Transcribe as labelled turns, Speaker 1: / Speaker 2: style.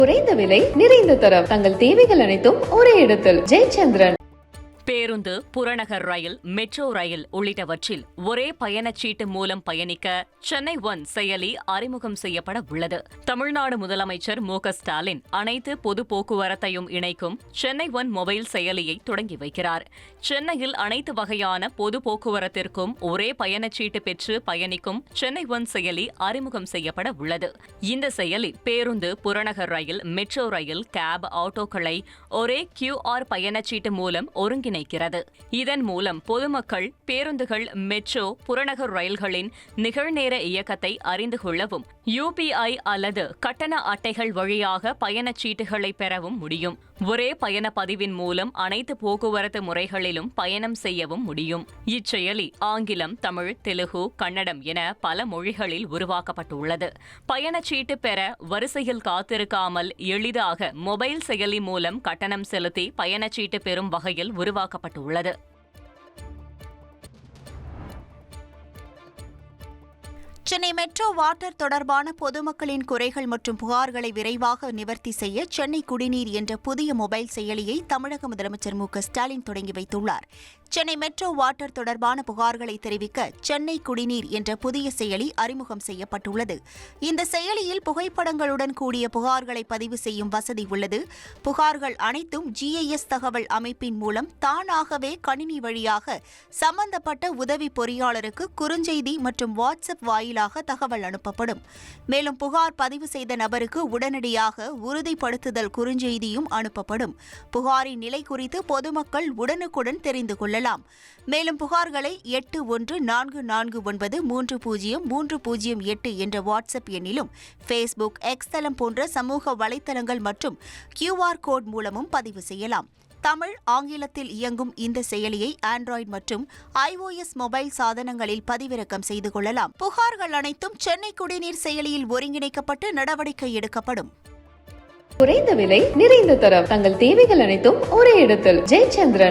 Speaker 1: குறைந்த விலை நிறைந்த தரம் தங்கள் தேவைகள் அனைத்தும் ஒரே இடத்தில் ஜெயச்சந்திரன்.
Speaker 2: பேருந்து, புறநகர் ரயில், மெட்ரோ ரயில் உள்ளிட்டவற்றில் ஒரே பயணச்சீட்டு மூலம் பயணிக்க சென்னை ஒன் செயலி அறிமுகம் செய்யப்பட உள்ளது. தமிழ்நாடு முதலமைச்சர் மு.க.ஸ்டாலின் அனைத்து பொது போக்குவரத்தையும் இணைக்கும் சென்னை ஒன் மொபைல் செயலியை தொடங்கி வைக்கிறார். சென்னையில் அனைத்து வகையான பொது போக்குவரத்திற்கும் ஒரே பயணச்சீட்டு பெற்று பயணிக்கும் சென்னை ஒன் செயலி அறிமுகம் செய்யப்பட உள்ளது. இந்த செயலி பேருந்து, புறநகர் ரயில், மெட்ரோ ரயில், கேப், ஆட்டோக்களை ஒரே QR பயணச்சீட்டு மூலம் ஒருங்கிணைக்கிறது. இதன் மூலம் பொதுமக்கள் பேருந்துகள், மெட்ரோ, புறநகர் ரயில்களின் நிகழ்நேர இயக்கத்தை அறிந்து கொள்ளவும், UPI அல்லது கட்டண அட்டைகள் வழியாக பயணச்சீட்டுகளை பெறவும் முடியும். ஒரே பயண பதிவின் மூலம் அனைத்து போக்குவரத்து முறைகளிலும் பயணம் செய்யவும் முடியும். இச்செயலி ஆங்கிலம், தமிழ், தெலுங்கு, கன்னடம் என பல மொழிகளில் உருவாக்கப்பட்டுள்ளது. பயணச்சீட்டு பெற வரிசையில் காத்திருக்காமல் எளிதாக மொபைல் செயலி மூலம் கட்டணம் செலுத்தி பயணச்சீட்டு பெறும் வகையில் உருவாக்கப்பட்டுள்ளது.
Speaker 3: சென்னை மெட்ரோ வாட்டர் தொடர்பான பொதுமக்களின் குறைகள் மற்றும் புகார்களை விரைவாக நிவர்த்தி செய்ய சென்னை குடிநீர் என்ற புதிய மொபைல் செயலியை தமிழக முதலமைச்சர் மு.க.ஸ்டாலின் தொடங்கி வைத்துள்ளார். சென்னை மெட்ரோ வாட்டர் தொடர்பான புகார்களை தெரிவிக்க சென்னை குடிநீர் என்ற புதிய செயலி அறிமுகம் செய்யப்பட்டுள்ளது. இந்த செயலியில் புகைப்படங்களுடன் கூடிய புகார்களை பதிவு செய்யும் வசதி உள்ளது. புகார்கள் அனைத்தும் GIS தகவல் அமைப்பின் மூலம் தானாகவே கணினி வழியாக சம்பந்தப்பட்ட உதவி பொறியாளருக்கு குறுஞ்செய்தி மற்றும் வாட்ஸ்அப் வாயிலாக தகவல் அனுப்பப்படும். மேலும் புகார் பதிவு செய்த நபருக்கு உடனடியாக உறுதிப்படுத்துதல் குறுஞ்செய்தியும் அனுப்பப்படும். புகாரின் நிலை குறித்து பொதுமக்கள் உடனுக்குடன் தெரிந்து கொள்ளலாம். மேலும் புகார்களை 8144930308 என்ற வாட்ஸ்அப் எண்ணிலும், Facebook, X தளம் போன்ற சமூக வலைத்தளங்கள் மற்றும் QR கோட் மூலமும் பதிவு செய்யலாம். தமிழ், ஆங்கிலத்தில் இயங்கும் இந்த செயலியை ஆண்ட்ராய்டு மற்றும் iOS மொபைல் சாதனங்களில் பதிவிறக்கம் செய்து கொள்ளலாம். புகார்கள் அனைத்தும் சென்னை குடிநீர் செயலியில் ஒருங்கிணைக்கப்பட்டு நடவடிக்கை எடுக்கப்படும்.
Speaker 1: குறைந்த விலை நிறைந்த தரம் தங்கள் தேவைகள் அனைத்தும் ஒரே இடத்தில் ஜெயச்சந்திரன்.